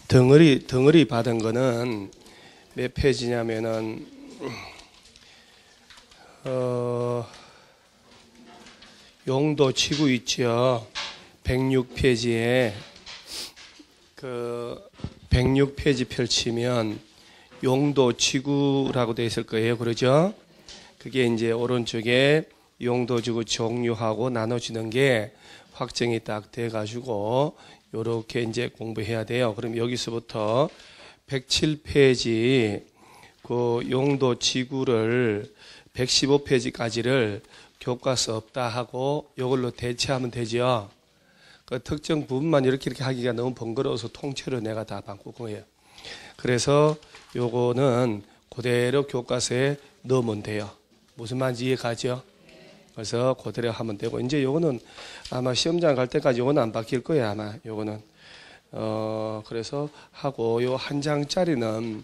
덩어리 받은 거는 몇 페이지냐면은 용도 지구 있죠. 106페이지에 106페이지 펼치면 용도 지구라고 되어 있을 거예요. 그러죠? 그게 이제 오른쪽에 용도 지구 종류하고 나눠지는 게 확정이 딱 돼 가지고 요렇게 이제 공부해야 돼요. 그럼 여기서부터 107페이지 그 용도 지구를 115페이지까지를 교과서 없다 하고 이걸로 대체하면 되죠. 그 특정 부분만 이렇게 하기가 너무 번거로워서 통째로 내가 다 바꾼 거예요. 그래서 요거는 그대로 교과서에 넣으면 돼요. 무슨 말인지 이해가죠? 그래서 그대로 하면 되고, 이제 요거는 아마 시험장 갈 때까지 요거는 안 바뀔 거예요, 아마 요거는. 그래서 하고, 요 한 장짜리는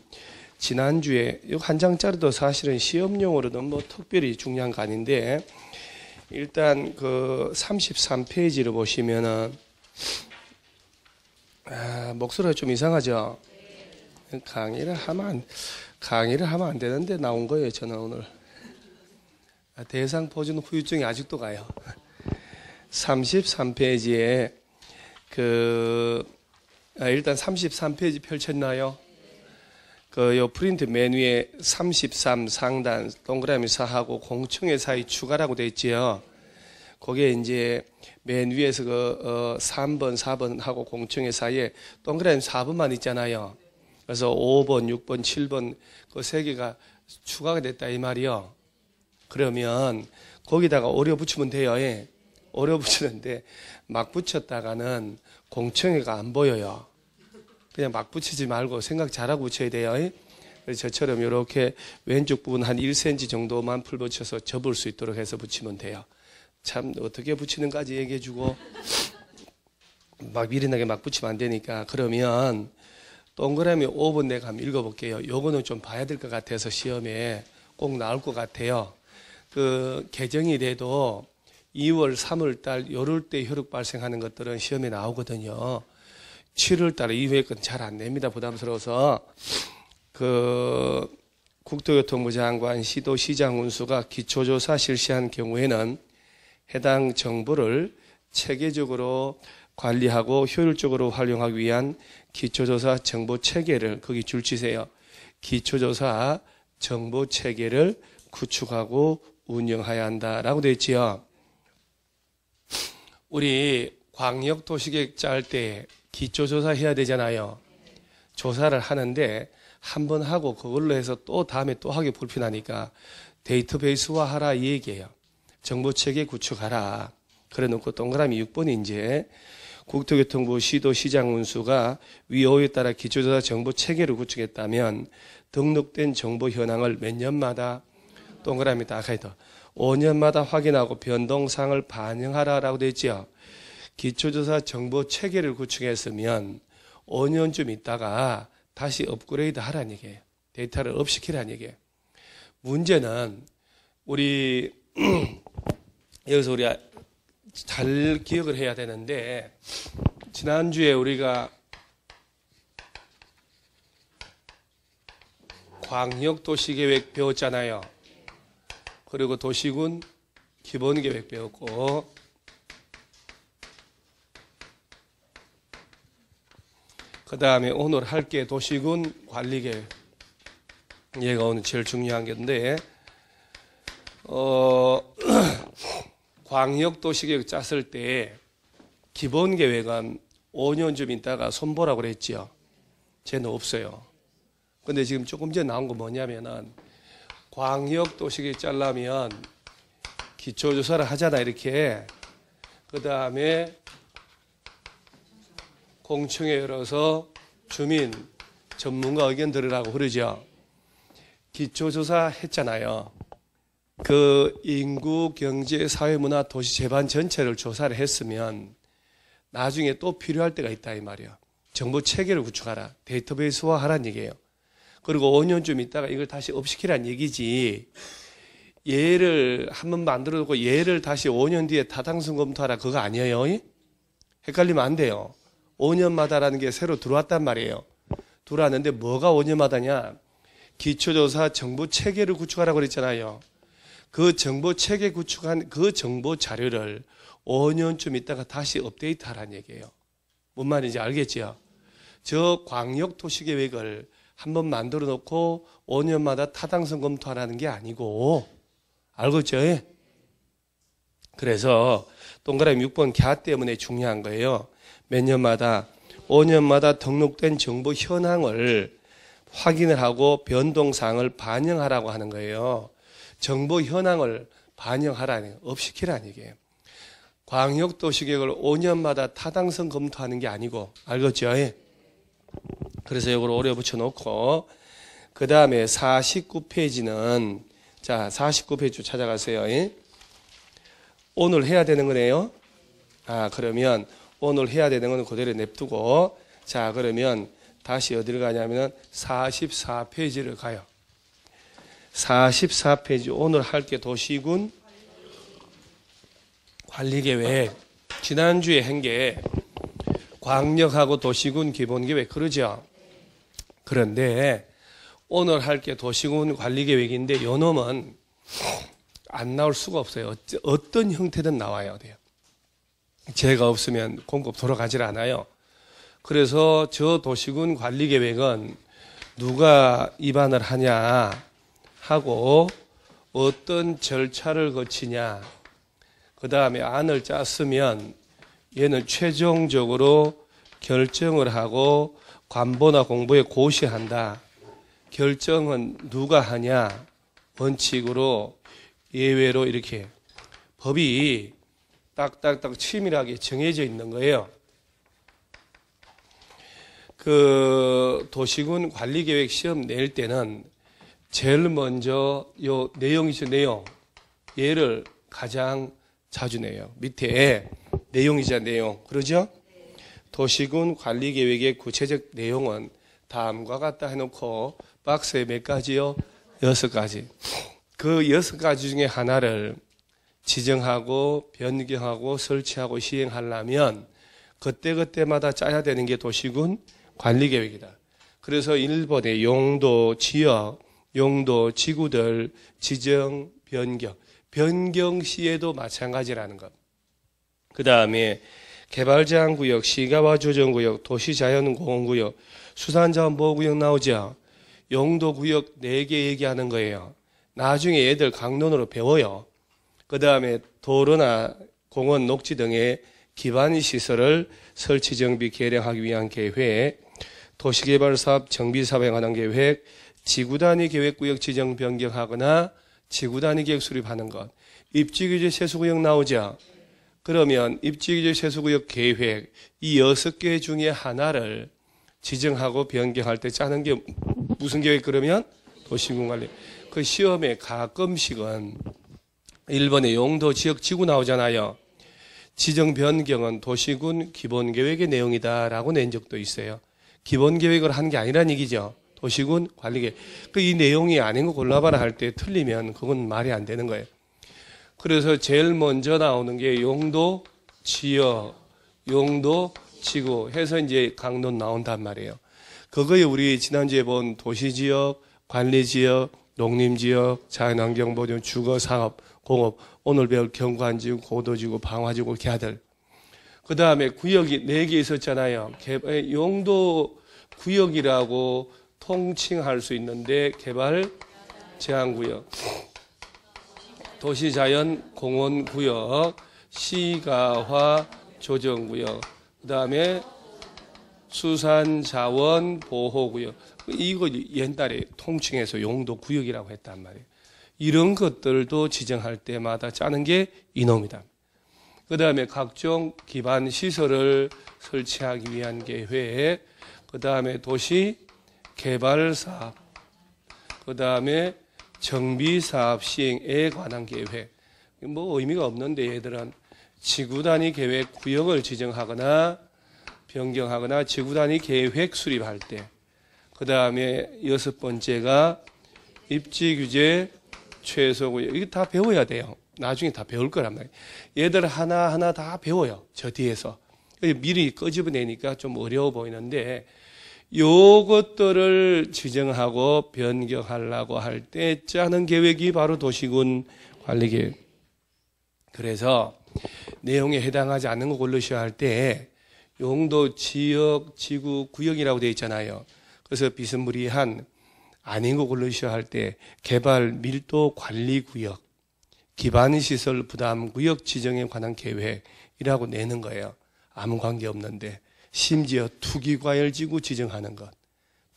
지난주에, 요 한 장짜리도 사실은 시험용으로는 뭐 특별히 중요한 거 아닌데, 일단 그 33페이지를 보시면은, 목소리가 좀 이상하죠? 강의를 하면 안 되는데 나온 거예요, 저는 오늘. 대상포진 후유증이 아직도 가요. 33페이지에 일단 33페이지 펼쳤나요? 요 프린트 메뉴에 33 상단 동그라미 4하고 공청회 사이 추가라고 되어 있지요. 거기에 이제 맨 위에서 3번, 4번 하고 공청회 사이에 동그라미 4번만 있잖아요. 그래서 5번, 6번, 7번 그 세 개가 추가가 됐다 이 말이요. 그러면 거기다가 오려 붙이면 돼요. 예. 오려 붙이는데 막 붙였다가는 공청회가 안 보여요. 그냥 막 붙이지 말고 생각 잘하고 붙여야 돼요. 예. 그래서 저처럼 이렇게 왼쪽 부분 한 1cm 정도만 풀 붙여서 접을 수 있도록 해서 붙이면 돼요. 참 어떻게 붙이는까지 얘기해주고 막 미련하게 막 붙이면 안 되니까. 그러면 동그라미 5번 내가 한번 읽어볼게요. 요거는 좀 봐야 될 것 같아서 시험에 꼭 나올 것 같아요. 개정이 돼도 2월, 3월 달 요럴 때 효력 발생하는 것들은 시험에 나오거든요. 7월 달 이후에 건 잘 안 냅니다. 부담스러워서. 국토교통부 장관, 시도시장 운수가 기초조사 실시한 경우에는 해당 정보를 체계적으로 관리하고 효율적으로 활용하기 위한 기초조사 정보 체계를 거기 줄치세요. 기초조사 정보 체계를 구축하고 운영해야 한다라고 되어 있지요. 우리 광역도시계획 짤 때 기초조사 해야 되잖아요. 조사를 하는데 한 번 하고 그걸로 해서 또 다음에 또 하기 불편하니까 데이터베이스화 하라 이 얘기예요. 정보체계 구축하라. 그래 놓고 동그라미 6번이 이제 국토교통부 시도시장 운수가 위호에 따라 기초조사 정보체계를 구축했다면 등록된 정보 현황을 몇 년마다 동그라미 딱 해도 5년마다 확인하고 변동사항을 반영하라라고 되어 있죠. 기초조사 정보체계를 구축했으면 5년쯤 있다가 다시 업그레이드 하라는 얘기예요. 데이터를 업시키라는 얘기예요. 문제는 우리 여기서 우리가 잘 기억을 해야 되는데 지난주에 우리가 광역도시계획 배웠잖아요. 그리고 도시군 기본계획 배웠고 그 다음에 오늘 할 게 도시군 관리계획. 얘가 오늘 제일 중요한 건데 광역도시계획 짰을 때 기본계획은 5년쯤 있다가 손보라고 그랬죠. 쟤는 없어요. 근데 지금 조금 전에 나온 거 뭐냐면은 광역도시계획 짜려면 기초조사를 하잖아 이렇게. 그 다음에 공청회 열어서 주민 전문가 의견 들으라고 그러죠. 기초조사 했잖아요. 인구, 경제, 사회, 문화, 도시 재반 전체를 조사를 했으면 나중에 또 필요할 때가 있다 이 말이야. 정보 체계를 구축하라. 데이터베이스화 하라는 얘기예요. 그리고 5년쯤 있다가 이걸 다시 업시키라는 얘기지. 얘를 한번 만들어놓고 얘를 다시 5년 뒤에 타당성 검토하라 그거 아니에요. 헷갈리면 안 돼요. 5년마다라는 게 새로 들어왔단 말이에요. 들어왔는데 뭐가 5년마다냐? 기초조사 정보 체계를 구축하라고 그랬잖아요. 그 정보 체계 구축한 그 정보 자료를 5년쯤 있다가 다시 업데이트 하라는 얘기예요. 뭔 말인지 알겠지요? 저 광역도시계획을 한번 만들어 놓고 5년마다 타당성 검토하라는 게 아니고, 알겠죠? 그래서 동그라미 6번 갸 때문에 중요한 거예요. 몇 년마다 5년마다 등록된 정보 현황을 확인을 하고 변동사항을 반영하라고 하는 거예요. 정보 현황을 반영하라는, 업시키라는 얘기예요. 광역도시계획을 5년마다 타당성 검토하는 게 아니고, 알겠죠? 그래서 이걸 오래 붙여놓고, 그 다음에 49페이지는, 자, 49페이지 찾아가세요. 오늘 해야 되는 거네요. 그러면 오늘 해야 되는 거는 그대로 냅두고, 자, 그러면 다시 어디를 가냐면 44페이지를 가요. 44페이지 오늘 할 게 도시군 관리계획. 지난주에 한 게 광역하고 도시군 기본계획, 그러죠? 그런데 오늘 할 게 도시군 관리계획인데 요 놈은 안 나올 수가 없어요. 어떤 형태든 나와야 돼요. 제가 없으면 공급 돌아가질 않아요. 그래서 저 도시군 관리계획은 누가 입안을 하냐 하고 어떤 절차를 거치냐, 그 다음에 안을 짰으면 얘는 최종적으로 결정을 하고 관보나 공보에 고시한다. 결정은 누가 하냐, 원칙으로 예외로 이렇게 법이 딱딱딱 치밀하게 정해져 있는 거예요. 그 도시군 관리계획 시험 낼 때는 제일 먼저 요 내용이죠, 내용. 얘를 가장 자주 내요. 밑에 내용이자 내용. 그러죠? 도시군 관리계획의 구체적 내용은 다음과 같다 해놓고 박스에 몇 가지요? 6가지. 그 6가지 중에 하나를 지정하고 변경하고 설치하고 시행하려면 그때그때마다 짜야 되는 게 도시군 관리계획이다. 그래서 1번에 용도, 지역, 용도, 지구들, 지정, 변경. 변경 시에도 마찬가지라는 것. 그 다음에 개발제한구역, 시가화조정구역, 도시자연공원구역, 수산자원보호구역 나오죠. 용도구역 4개 얘기하는 거예요. 나중에 애들 강론으로 배워요. 그 다음에 도로나 공원, 녹지 등의 기반시설을 설치, 정비, 개량하기 위한 계획, 도시개발사업, 정비사업에 관한 계획, 지구단위 계획구역 지정 변경하거나 지구단위 계획 수립하는 것. 입지규제 세수구역 나오죠. 그러면 입지규제 세수구역 계획, 이 6개 중에 하나를 지정하고 변경할 때 짜는 게 무슨 계획? 그러면 도시군관리. 그 시험에 가끔씩은 1번에 용도, 지역, 지구 나오잖아요. 지정 변경은 도시군 기본계획의 내용이다라고 낸 적도 있어요. 기본계획을 한 게 아니란 얘기죠. 도시군 관리계획. 이 내용이 아닌 거 골라봐라 할 때 틀리면 그건 말이 안 되는 거예요. 그래서 제일 먼저 나오는 게 용도, 지역, 용도, 지구 해서 이제 강론 나온단 말이에요. 그거에 우리 지난주에 본 도시지역, 관리지역, 농림지역, 자연환경보존, 주거사업, 공업, 오늘 배울 경관지구, 고도지구, 방화지구, 개들. 그 다음에 구역이 4개 있었잖아요. 용도 구역이라고 통칭할 수 있는데 개발 제한구역, 도시자연공원구역, 시가화 조정구역, 그 다음에 수산자원보호구역. 이거 옛날에 통칭해서 용도구역이라고 했단 말이에요. 이런 것들도 지정할 때마다 짜는 게 이놈이다. 그 다음에 각종 기반 시설을 설치하기 위한 계획, 그 다음에 도시 개발사업, 그 다음에 정비사업 시행에 관한 계획. 뭐 의미가 없는데 얘들은 지구단위 계획 구역을 지정하거나 변경하거나 지구단위 계획 수립할 때, 그 다음에 6번째가 입지규제 최소구역. 이거 다 배워야 돼요. 나중에 다 배울 거란 말이에요. 얘들 하나하나 다 배워요. 저 뒤에서. 미리 끄집어내니까 좀 어려워 보이는데 요것들을 지정하고 변경하려고 할 때 짜는 계획이 바로 도시군 관리계획. 그래서 내용에 해당하지 않는 거 고르셔야 할 때 용도, 지역, 지구, 구역이라고 되어 있잖아요. 그래서 비스무리한 아닌 거 고르셔야 할 때 개발 밀도 관리 구역, 기반시설 부담 구역 지정에 관한 계획이라고 내는 거예요. 아무 관계 없는데. 심지어 투기과열지구 지정하는 것,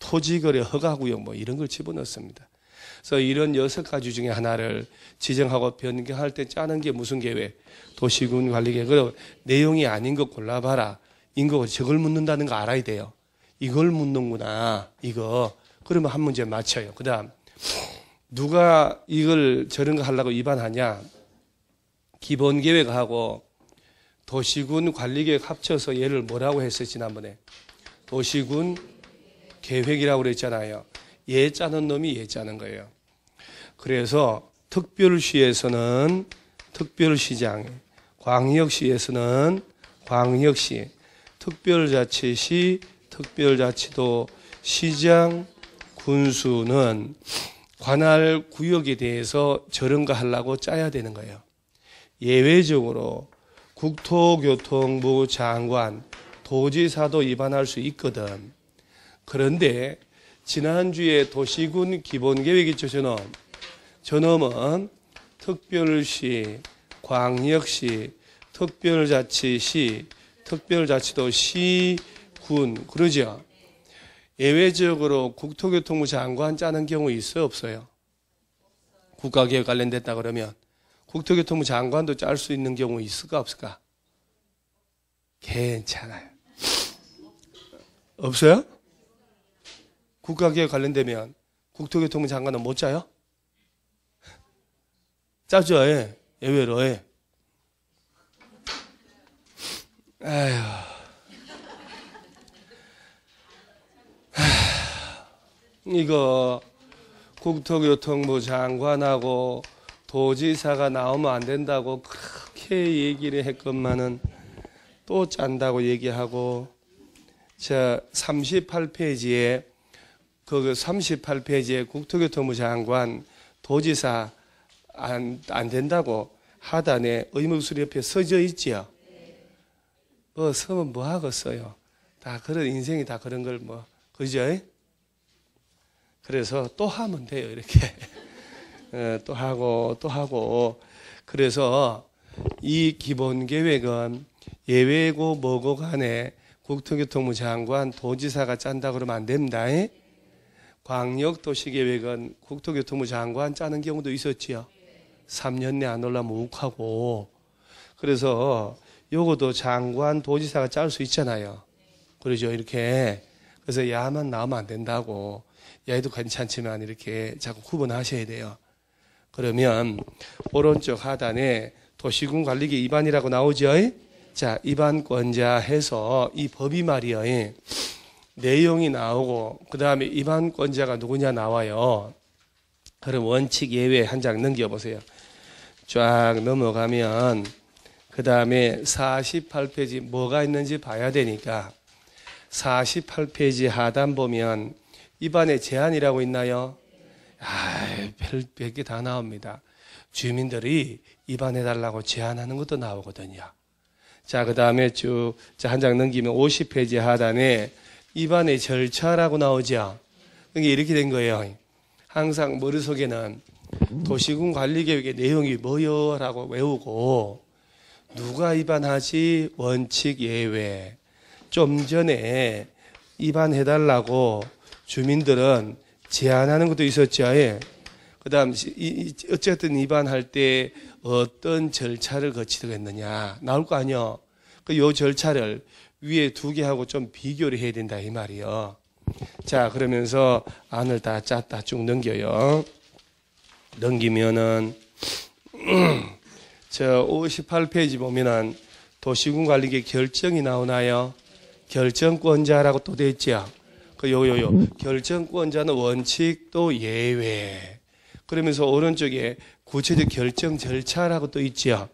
토지거래 허가구역 뭐 이런 걸 집어넣습니다. 그래서 이런 6가지 중에 하나를 지정하고 변경할 때 짜는 게 무슨 계획? 도시군 관리계획. 그리고 내용이 아닌 거 골라봐라. 이거 저걸 묻는다는 거 알아야 돼요. 이걸 묻는구나. 이거. 그러면 한 문제 맞춰요. 그 다음 누가 이걸 저런 거 하려고 위반하냐? 기본계획하고 도시군 관리계획 합쳐서 얘를 뭐라고 했어요, 지난번에? 도시군 계획이라고 그랬잖아요. 얘 짜는 놈이 얘 짜는 거예요. 그래서 특별시에서는 특별시장, 광역시에서는 광역시, 특별자치시, 특별자치도, 시장, 군수는 관할 구역에 대해서 저런 거 하려고 짜야 되는 거예요. 예외적으로 국토교통부 장관, 도지사도 위반할 수 있거든. 그런데 지난주에 도시군 기본계획 있죠, 저놈은 특별시, 광역시, 특별자치시, 특별자치도, 시, 군, 그러죠. 예외적으로 국토교통부 장관 짜는 경우 있어요, 없어요? 국가계획 관련됐다 그러면 국토교통부 장관도 짤 수 있는 경우 있을까 없을까? 괜찮아요. 없어요? 국가계획 관련되면 국토교통부 장관은 못 짜요? 짜죠, 예. 예외로, 예. 아휴. 이거 국토교통부 장관하고 도지사가 나오면 안 된다고 그렇게 얘기를 했건만은 또 짠다고 얘기하고, 자 38페이지에 그 38페이지에 국토교통부 장관, 도지사 안 된다고 하단에 의무수리 옆에 써져 있지요. 서면 뭐 하겠어요. 다 그런 인생이 다 그런 걸 뭐 그죠? 그래서 또 하면 돼요, 이렇게. 또 하고. 그래서 이 기본계획은 예외고 뭐고 간에 국토교통부 장관, 도지사가 짠다 그러면 안 됩니다. 광역도시계획은 국토교통부 장관 짜는 경우도 있었지요. 3년 내 안 올라면 욱하고. 그래서 요것도 장관, 도지사가 짤 수 있잖아요. 그러죠, 이렇게. 그래서 야만 나오면 안 된다고. 야도 괜찮지만 이렇게 자꾸 구분하셔야 돼요. 그러면 오른쪽 하단에 도시군 관리계 위반이라고 나오죠. 자, 위반권자 해서 이 법이 말이요. 내용이 나오고 그 다음에 위반권자가 누구냐 나와요. 그럼 원칙 예외 한 장 넘겨보세요. 쫙 넘어가면 그 다음에 48페이지 뭐가 있는지 봐야 되니까 48페이지 하단 보면 위반의 제한이라고 있나요? 별게 다 나옵니다. 주민들이 위반해달라고 제안하는 것도 나오거든요. 자, 그 다음에 쭉 한 장 넘기면 50페이지 하단에 위반의 절차라고 나오죠. 그게 이렇게 된 거예요. 항상 머릿속에는 도시군 관리계획의 내용이 뭐요? 라고 외우고 누가 위반하지? 원칙 예외. 좀 전에 위반해달라고 주민들은 제안하는 것도 있었죠. 그 다음 어쨌든 위반할 때 어떤 절차를 거치겠느냐 나올 거 아니요. 요 절차를 위에 두 개하고 좀 비교를 해야 된다 이 말이요. 자, 그러면서 안을 다 짰다 쭉 넘겨요. 넘기면은 저 58페이지 보면은 도시군 관리계 결정이 나오나요? 결정권자라고 또 돼 있죠. 결정권자는 원칙 또 예외. 그러면서 오른쪽에 구체적 결정 절차라고 또 있죠.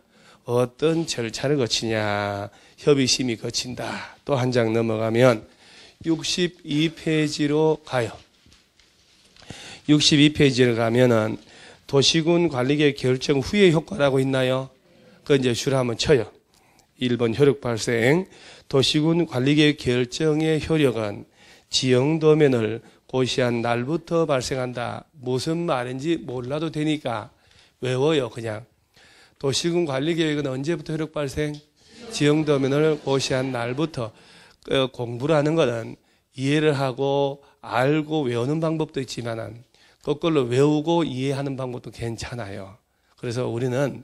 어떤 절차를 거치냐. 협의심이 거친다. 또 한 장 넘어가면 62페이지로 가요. 62페이지를 가면은 도시군 관리계획 결정 후의 효과라고 있나요? 그 이제 줄 한번 쳐요. 1번 효력 발생. 도시군 관리계획 결정의 효력은 지형도면을 고시한 날부터 발생한다. 무슨 말인지 몰라도 되니까 외워요, 그냥. 도시군 관리계획은 언제부터 효력 발생? 지형도면을 고시한 날부터. 공부를 하는 거는 이해를 하고 알고 외우는 방법도 있지만은 거꾸로 외우고 이해하는 방법도 괜찮아요. 그래서 우리는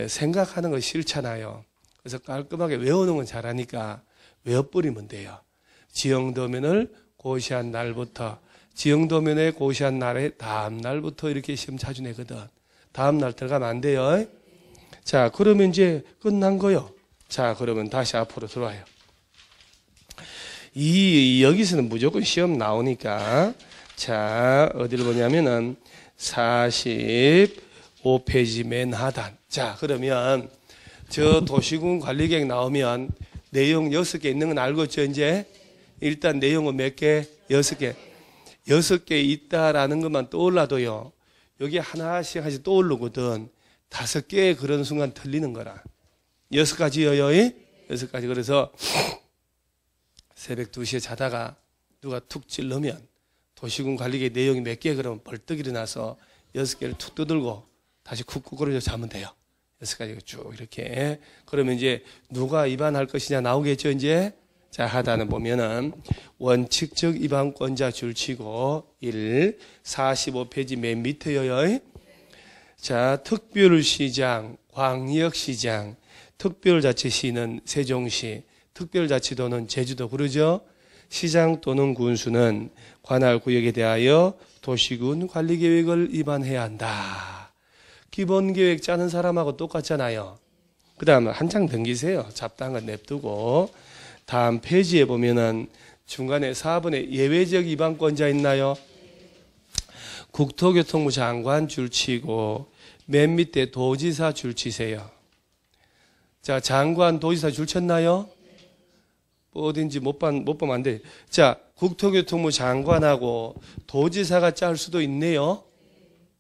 생각하는 거 싫잖아요. 그래서 깔끔하게 외우는 건 잘하니까 외워버리면 돼요. 지형도면을 고시한 날부터, 지형도면에 고시한 날의 다음 날부터 이렇게 시험 자주 내거든. 다음 날 들어가면 안 돼요. 자, 그러면 이제 끝난 거요. 자, 그러면 다시 앞으로 들어와요. 여기서는 무조건 시험 나오니까. 자, 어디를 보냐면은 45페이지 맨 하단. 자, 그러면 저 도시군 관리계획 나오면 내용 6개 있는 건 알고 있죠, 이제? 일단 내용은 몇 개? 6개. 6개 있다라는 것만 떠올라도요. 여기 하나씩 떠오르거든. 5개 그런 순간 틀리는 거라. 6가지요, 6가지. 그래서 새벽 2시에 자다가 누가 툭 찔러면 도시군 관리계획 내용이 몇 개 그러면 벌떡 일어나서 6개를 툭 뜯들고 다시 쿡쿡 거려서 자면 돼요. 6가지가 쭉 이렇게. 그러면 이제 누가 위반할 것이냐 나오겠죠, 이제? 자, 하단은 보면은 원칙적 위반권자 줄치고 45페이지 맨 밑에요. 자, 특별시장, 광역시장, 특별자치시는 세종시, 특별자치도는 제주도, 그러죠? 시장 또는 군수는 관할 구역에 대하여 도시군 관리계획을 위반해야 한다. 기본계획 짜는 사람하고 똑같잖아요. 그 다음에 한 장 넘기세요. 잡다한 건 냅두고. 다음 페이지에 보면은 중간에 4번에 예외적 위반권자 있나요? 국토교통부 장관 줄치고 맨 밑에 도지사 줄치세요. 자, 장관, 도지사 줄쳤나요? 어딘지 못 보면 안 돼. 자, 국토교통부 장관하고 도지사가 짤 수도 있네요.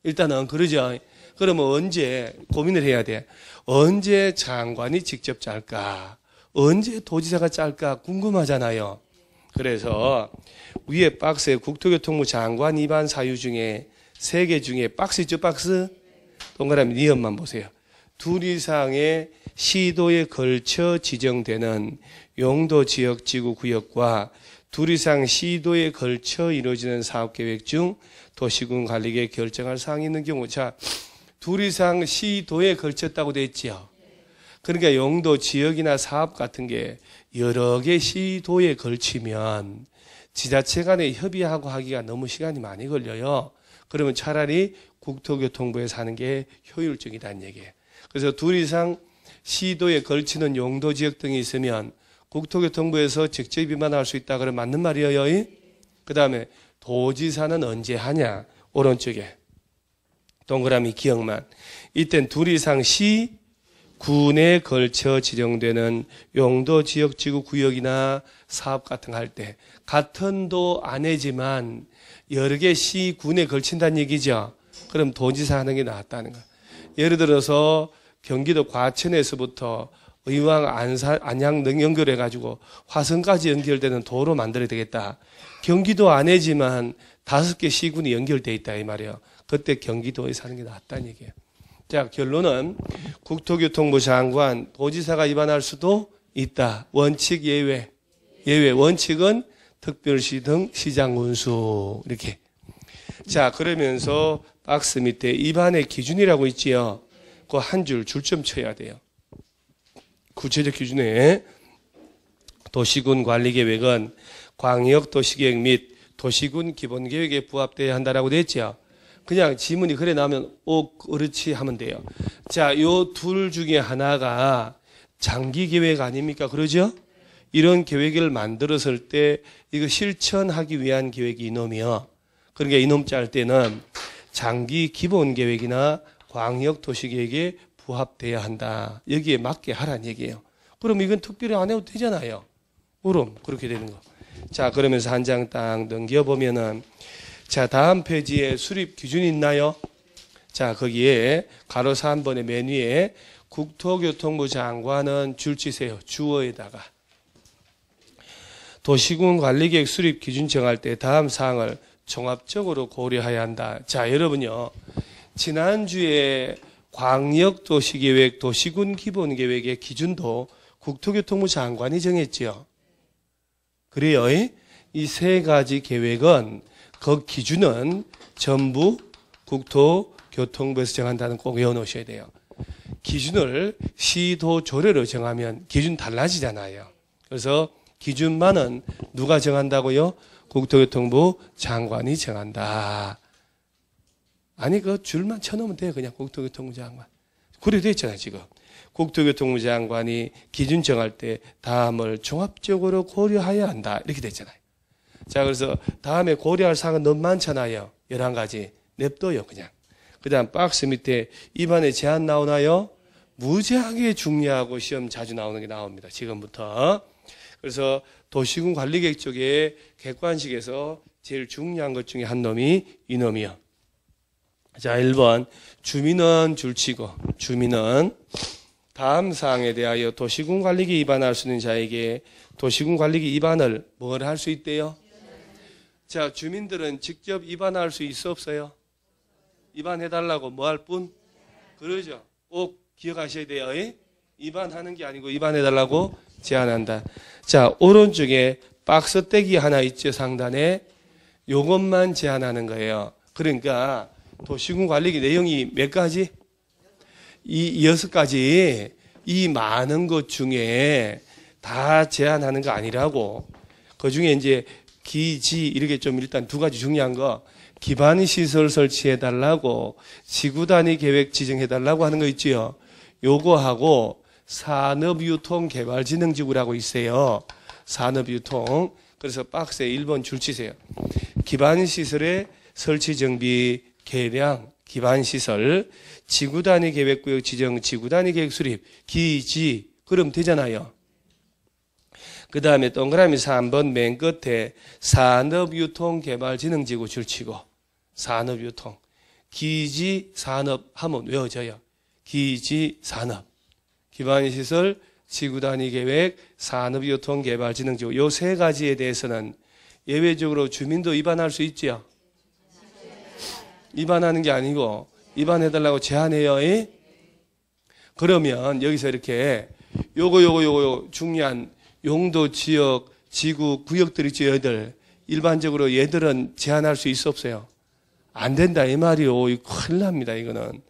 일단은 그러죠. 그러면 언제 고민을 해야 돼? 언제 장관이 직접 짤까? 언제 도지사가 짤까? 궁금하잖아요. 그래서 위에 박스에 국토교통부 장관 위반 사유 중에 3개 중에 박스 있죠, 박스? 동그라미 니은만 보세요. 2 이상의 시도에 걸쳐 지정되는 용도 지역 지구 구역과 2 이상 시도에 걸쳐 이루어지는 사업계획 중 도시군 관리계획 결정할 사항이 있는 경우. 자, 2 이상 시도에 걸쳤다고 돼 있죠. 그러니까 용도 지역이나 사업 같은 게 여러 개 시도에 걸치면 지자체 간에 협의하고 하기가 너무 시간이 많이 걸려요. 그러면 차라리 국토교통부에 사는 게 효율적이다는 얘기예요. 그래서 2 이상 시도에 걸치는 용도 지역 등이 있으면 국토교통부에서 직접 위반할 수 있다. 그러면 맞는 말이에요. 그 다음에 도지사는 언제 하냐? 오른쪽에 동그라미 기억만. 이땐 2 이상 시, 군에 걸쳐 지정되는 용도 지역 지구 구역이나 사업 같은 거 할 때 같은 도 안에지만 여러 개 시, 군에 걸친다는 얘기죠. 그럼 도지사 하는 게 낫다는 거예요. 예를 들어서 경기도 과천에서부터 의왕, 안양 등 연결해가지고 화성까지 연결되는 도로 만들어야 되겠다. 경기도 안에지만 5개 시군이 연결돼 있다 이 말이에요. 그때 경기도에 사는 게 낫다는 얘기예요. 자, 결론은 국토교통부 장관, 도지사가 위반할 수도 있다. 원칙 예외. 원칙은 특별시 등 시장군수. 이렇게. 자, 그러면서 박스 밑에 위반의 기준이라고 있지요. 그 한 줄 줄점 쳐야 돼요. 구체적 기준에 도시군 관리계획은 광역도시계획 및 도시군 기본계획에 부합되어야 한다라고 돼 있죠. 그냥 지문이 그래 나오면 그렇지 하면 돼요. 자, 요 둘 중에 하나가 장기 계획 아닙니까? 그러죠? 이런 계획을 만들었을 때 이거 실천하기 위한 계획이 이놈이요. 그러니까 이놈 짤 때는 장기 기본 계획이나 광역 도시 계획에 부합돼야 한다. 여기에 맞게 하라는 얘기예요. 그럼 이건 특별히 안 해도 되잖아요. 그럼 그렇게 되는 거. 자, 그러면서 한 장 딱 넘겨보면은, 자, 다음 페이지에 수립 기준이 있나요? 자, 거기에 가로 3번의 맨 위에 국토교통부 장관은 줄치세요. 주어에다가. 도시군 관리계획 수립 기준 정할 때 다음 사항을 종합적으로 고려해야 한다. 자, 여러분요. 지난주에 광역도시계획, 도시군 기본계획의 기준도 국토교통부 장관이 정했지요. 그래요. 이 세 가지 계획은 그 기준은 전부 국토교통부에서 정한다는 꼭 외워놓으셔야 돼요. 기준을 시도조례로 정하면 기준 달라지잖아요. 그래서 기준만은 누가 정한다고요? 국토교통부 장관이 정한다. 아니 그 줄만 쳐놓으면 돼요. 그냥 국토교통부 장관. 그래 돼 있잖아요 지금. 국토교통부 장관이 기준 정할 때 다음을 종합적으로 고려해야 한다. 이렇게 됐잖아요. 자, 그래서 다음에 고려할 사항은 너무 많잖아요. 11가지. 냅둬요 그냥. 그 다음 박스 밑에 입안에 제한 나오나요? 무지하게 중요하고 시험 자주 나오는 게 나옵니다. 지금부터. 그래서 도시군 관리계획 쪽에 객관식에서 제일 중요한 것 중에 한 놈이 이놈이요. 자, 1번 주민은 줄치고 주민은 다음 사항에 대하여 도시군 관리계 위반할 수 있는 자에게 도시군 관리계 위반을 뭘 할 수 있대요? 자, 주민들은 직접 위반할 수 있어 없어요? 위반해달라고 뭐 할 뿐? 그러죠. 꼭 기억하셔야 돼요. 위반하는 게 아니고 위반해달라고 제안한다. 자, 오른쪽에 박스 떼기 하나 있죠, 상단에. 요것만 제안하는 거예요. 그러니까 도시군 관리계 내용이 몇 가지? 이 6가지, 이 많은 것 중에 다 제한하는 거 아니라고. 그 중에 이제 기지 이렇게 좀 일단 2가지 중요한 거, 기반시설 설치해달라고, 지구단위 계획 지정해달라고 하는 거 있지요. 요거하고 산업유통개발진흥지구라고 있어요. 산업유통. 그래서 박스에 1번 줄치세요. 기반시설의 설치정비, 개량, 기반시설, 지구단위 계획구역 지정, 지구단위 계획 수립, 기지, 그럼 되잖아요. 그 다음에 동그라미 3번 맨 끝에 산업유통개발진흥지구 줄치고, 산업유통, 기지, 산업 하면 외워져요. 기지, 산업, 기반시설, 지구단위 계획, 산업유통개발진흥지구 요 3가지에 대해서는 예외적으로 주민도 위반할 수 있죠. 위반하는 게 아니고 위반해달라고 제안해요. 그러면 여기서 이렇게 요거 중요한 용도, 지역, 지구, 구역들 있죠. 얘들 일반적으로 얘들은 제한할 수 있어 없어요? 안 된다 이 말이요. 큰일 납니다. 이거는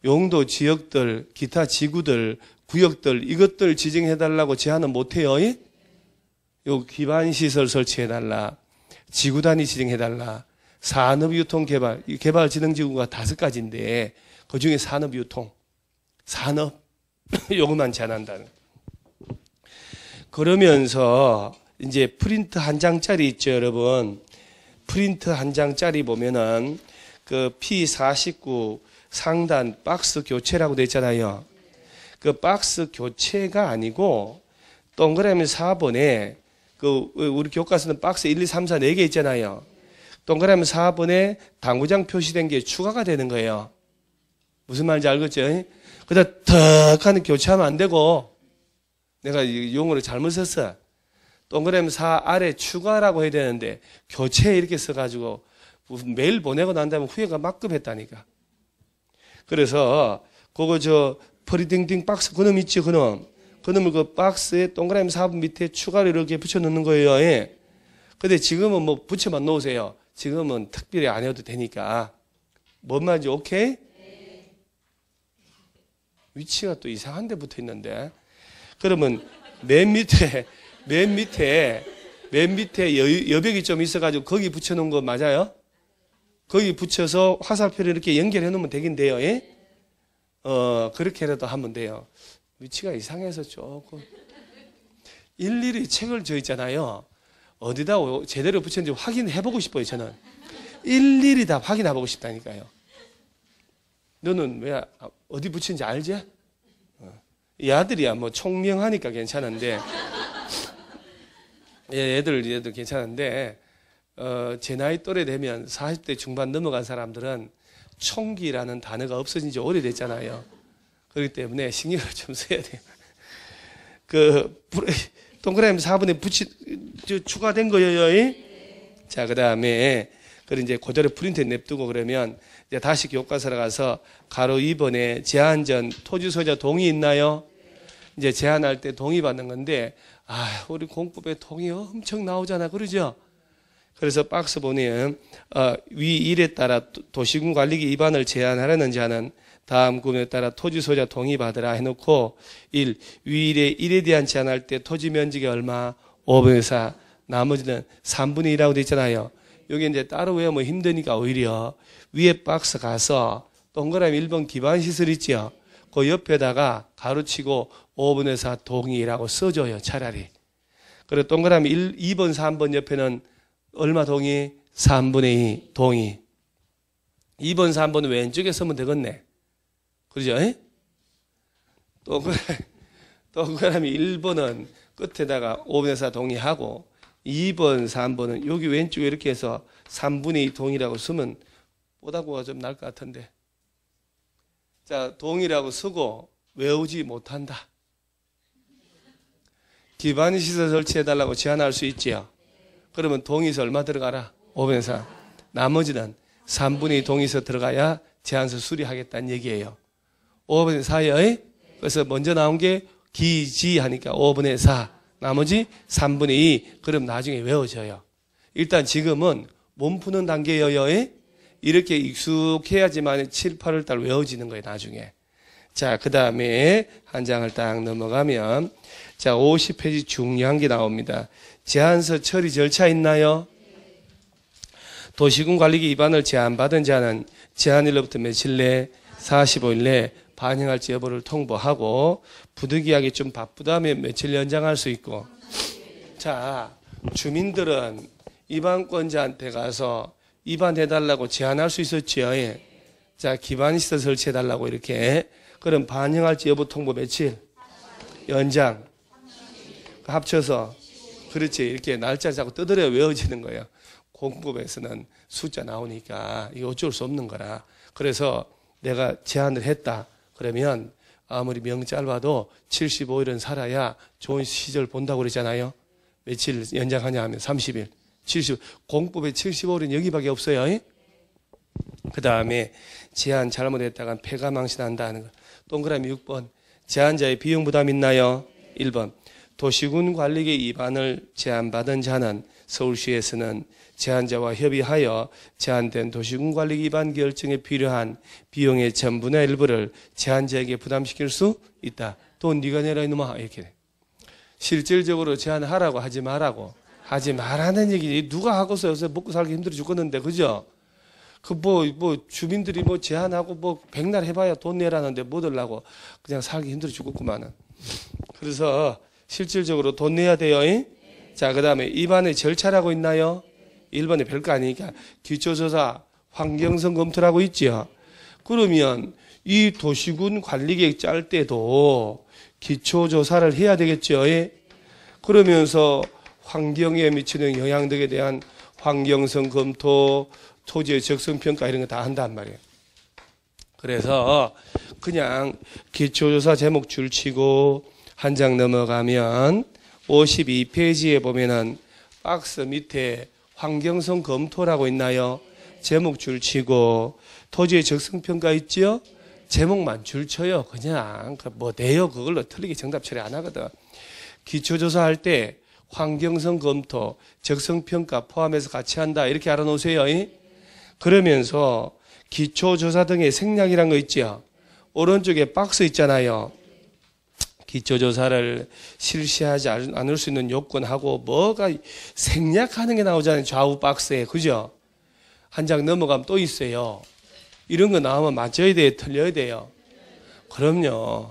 용도, 지역들, 기타 지구들, 구역들 이것들 지정해달라고 제한은 못해요. 요 기반시설 설치해달라, 지구단위 지정해달라, 산업유통개발, 개발진흥지구가 5가지인데 그 중에 산업유통, 산업 요것만 제한한다는. 그러면서 이제 프린트 한 장짜리 있죠, 여러분. 프린트 한 장짜리 보면은 그 P49 상단 박스 교체라고 돼 있잖아요. 그 박스 교체가 아니고 동그라미 4번에 그 우리 교과서는 박스 1, 2, 3, 4, 4개 있잖아요. 동그라미 4번에 당구장 표시된 게 추가가 되는 거예요. 무슨 말인지 알겠죠? 그러다 턱 하는 교체하면 안 되고, 내가 용어를 잘못 썼어. 동그라미 4 아래 추가라고 해야 되는데 교체 이렇게 써가지고 메일 보내고 난 다음에 후회가 막급했다니까. 그래서 그거 저 프리딩딩 박스 그놈 있지, 그놈. 그놈을 그 박스에 동그라미 4번 밑에 추가로 이렇게 붙여놓는 거예요. 예. 근데 지금은 뭐 붙여만 놓으세요. 지금은 특별히 안 해도 되니까. 뭔 말인지 오케이? 위치가 또 이상한 데 붙어 있는데. 그러면 맨 밑에 여백이 좀 있어가지고 거기 붙여놓은 거 맞아요? 거기 붙여서 화살표를 이렇게 연결해 놓으면 되긴 돼요. 예? 그렇게라도 하면 돼요. 위치가 이상해서 조금. 일일이 책을 줘 있잖아요. 어디다 제대로 붙였는지 확인해보고 싶어요, 저는. 일일이 다 확인해보고 싶다니까요. 너는 왜, 어디 붙인지 알지? 이 아들이야, 뭐, 총명하니까 괜찮은데. 예, 얘들 괜찮은데, 제 나이 또래 되면 40대 중반 넘어간 사람들은 총기라는 단어가 없어진 지 오래됐잖아요. 그렇기 때문에 신경을 좀 써야 돼요. 동그라미 4번에 추가된 거예요. 자, 그 다음에, 이제 그대로 프린트에 냅두고 그러면, 이제 다시 교과서로 가서 가로 2번에 제한전 토지 소유자 동의 있나요? 이제 제한할 때 동의 받는 건데, 우리 공법에 동의 엄청 나오잖아. 그러죠? 그래서 박스 보면, 위 1에 따라 도시군 관리기 위반을 제한하려는 자는 다음 구문에 따라 토지 소유자 동의 받으라 해놓고, 위 1에 대한 제한할 때 토지 면적이 얼마? 5분의 4. 나머지는 3분의 2라고 돼 있잖아요. 여기 이제 따로 외우면 힘드니까 오히려 위에 박스 가서 동그라미 1번 기반시설 있죠? 그 옆에다가 가로치고 5분의 4 동의라고 써줘요, 차라리. 그리고 동그라미 2번, 3번 옆에는 얼마 동의? 3분의 2 동의. 2번, 3번은 왼쪽에 쓰면 되겠네. 그러죠? 동그라미 1번은 끝에다가 5분의 4 동의하고 2번, 3번은 여기 왼쪽에 이렇게 해서 3분의 2 동의라고 쓰면 보다고가 좀 날 것 같은데. 자, 동의라고 쓰고 외우지 못한다. 기반시설 설치해달라고 제안할 수 있지요. 그러면 동의서 얼마 들어가라? 5분의 4. 나머지는 3분의 2 동의서 들어가야 제안서 수리하겠다는 얘기예요. 5분의 4에 그래서 먼저 나온 게 기지 하니까 5분의 4. 나머지 3분의 2. 그럼 나중에 외워져요. 일단 지금은 몸 푸는 단계예요. 이렇게 익숙해야지만 7, 8월 달 외워지는 거예요, 나중에. 자, 그 다음에 한 장을 딱 넘어가면, 자, 50페이지 중요한 게 나옵니다. 제안서 처리 절차 있나요? 도시군 관리기 위반을 제안받은 자는 제안일로부터 며칠 내 45일 내 반영할지 여부를 통보하고, 부득이하게 좀 바쁘다면 며칠 연장할 수 있고. 자, 주민들은 위반권자한테 가서 위반해달라고 제안할 수 있었지요. 자, 기반시설 설치해달라고 이렇게. 그럼 반영할지 여부 통보 며칠? 연장. 합쳐서. 그렇지. 이렇게 날짜 자꾸 떠들어야 외워지는 거예요. 공법에서는 숫자 나오니까 이게 어쩔 수 없는 거라. 그래서 내가 제안을 했다. 그러면 아무리 명 짧아도 75일은 살아야 좋은 시절 본다고 그러잖아요. 며칠 연장하냐 하면 30일. 70, 공법에 75일은 여기밖에 없어요. 그 다음에 제안 잘못했다가 폐가망신한다는 거. 동그라미 6번. 제안자의 비용 부담 있나요? 1번. 도시군 관리계 위반을 제안받은 자는 서울시에서는 제안자와 협의하여 제안된 도시군 관리 위반 결정에 필요한 비용의 전분의 일부를 제안자에게 부담시킬 수 있다. 돈 네가 내라 이놈아. 이렇게. 실질적으로 제안하라고 하지 말라고. 하지 말라는 얘기. 누가 하고서 요새 먹고 살기 힘들어 죽겠는데, 그죠? 주민들이 제안하고 백날 해봐야 돈 내라는데 못 하려고 그냥 살기 힘들어 죽겠구만은. 그래서 실질적으로 돈 내야 돼요. 자, 그 다음에 위반의 절차라고 있나요? 1번에 별거 아니니까 기초조사, 환경성 검토라고 있죠. 그러면 이 도시군 관리계획 짤 때도 기초조사를 해야 되겠죠. 그러면서 환경에 미치는 영향 등에 대한 환경성 검토, 토지의 적성평가 이런 거 다 한단 말이에요. 그래서 그냥 기초조사 제목 줄치고 한 장 넘어가면 52페이지에 보면은 박스 밑에 환경성 검토라고 있나요? 제목 줄치고 토지의 적성평가 있지요? 제목만 줄쳐요. 그냥 돼요. 그걸로 틀리게 정답 처리 안 하거든. 기초조사할 때 환경성 검토, 적성평가 포함해서 같이 한다. 이렇게 알아놓으세요. 그러면서 기초조사 등의 생략이란 거 있죠? 오른쪽에 박스 있잖아요. 기초조사를 실시하지 않을 수 있는 요건하고 뭐가 생략하는 게 나오잖아요. 좌우 박스에. 그죠? 한 장 넘어가면 또 있어요. 이런 거 나오면 맞춰야 돼요? 틀려야 돼요? 그럼요.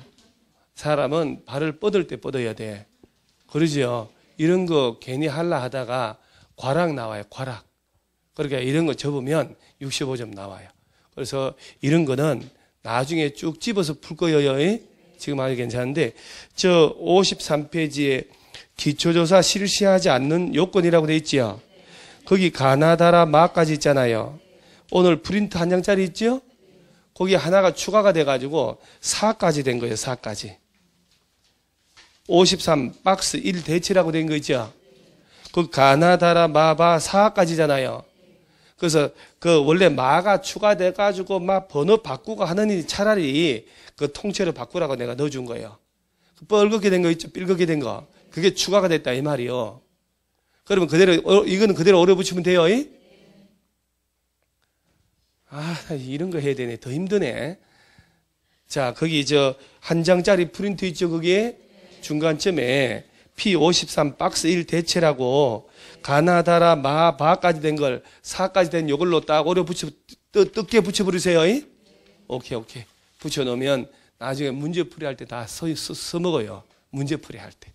사람은 발을 뻗을 때 뻗어야 돼. 그러죠? 이런 거 괜히 할라 하다가 과락 나와요. 과락. 그러니까 이런 거 접으면 65점 나와요. 그래서 이런 거는 나중에 쭉 집어서 풀 거예요. 지금 아주 괜찮은데 저 53페이지에 기초조사 실시하지 않는 요건이라고 돼 있지요. 거기 가나다라 마까지 있잖아요. 오늘 프린트 한 장짜리 있죠? 거기 하나가 추가가 돼가지고 4까지 된 거예요. 4까지. 53 박스 1 대치라고 된 거 있죠? 그 가나다라 마바 4까지잖아요. 그래서 그 원래 마가 추가돼가지고 막 번호 바꾸고 하느니 차라리 그 통째로 바꾸라고 내가 넣어준 거예요. 그 뻘겋게 된 거 있죠? 삘겋게 된 거. 그게 추가가 됐다 이 말이요. 그러면 그대로 이거는 그대로 오래 붙이면 돼요. 아, 이런 거 해야 되네. 더 힘드네. 자, 거기 한 장짜리 프린트 있죠? 거기에 중간쯤에 P53 박스 1 대체라고 가나다라 마바까지 된 걸 4까지 된 요걸로 딱 오래 뜯게 붙여버리세요. 오케이. 붙여놓으면 나중에 문제풀이 할 때 다 써먹어요. 문제풀이 할 때.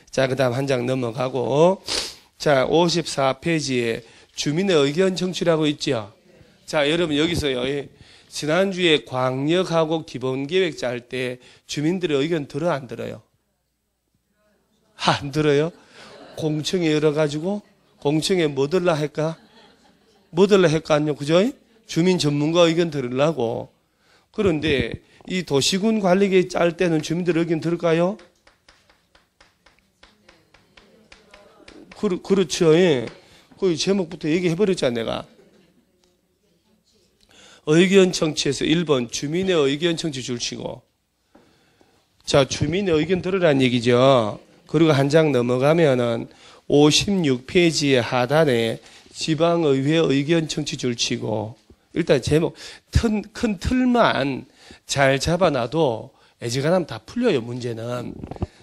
자, 그 다음 한 장 넘어가고. 자, 54페이지에 주민의 의견 청취라고 있죠. 자, 여러분 여기서요. 지난주에 광역하고 기본계획 짤 때 주민들의 의견 들어 안 들어요? 안 들어요? 공청회 열어가지고 공청회 뭐 들라 할까? 뭐 들라 할까요? 그죠? 주민 전문가 의견 들으려고. 그런데 이 도시군 관리계획 짤 때는 주민들 의견 들을까요? 그렇죠. 예. 그 제목부터 얘기해버렸잖아, 내가. 의견 청취에서 1번 주민의 의견 청취 줄치고. 자, 주민의 의견 들으라는 얘기죠. 그리고 한 장 넘어가면은 56페이지의 하단에 지방의회 의견 청취 줄치고. 일단 제목, 큰 틀만 잘 잡아놔도 애지간하면 다 풀려요, 문제는.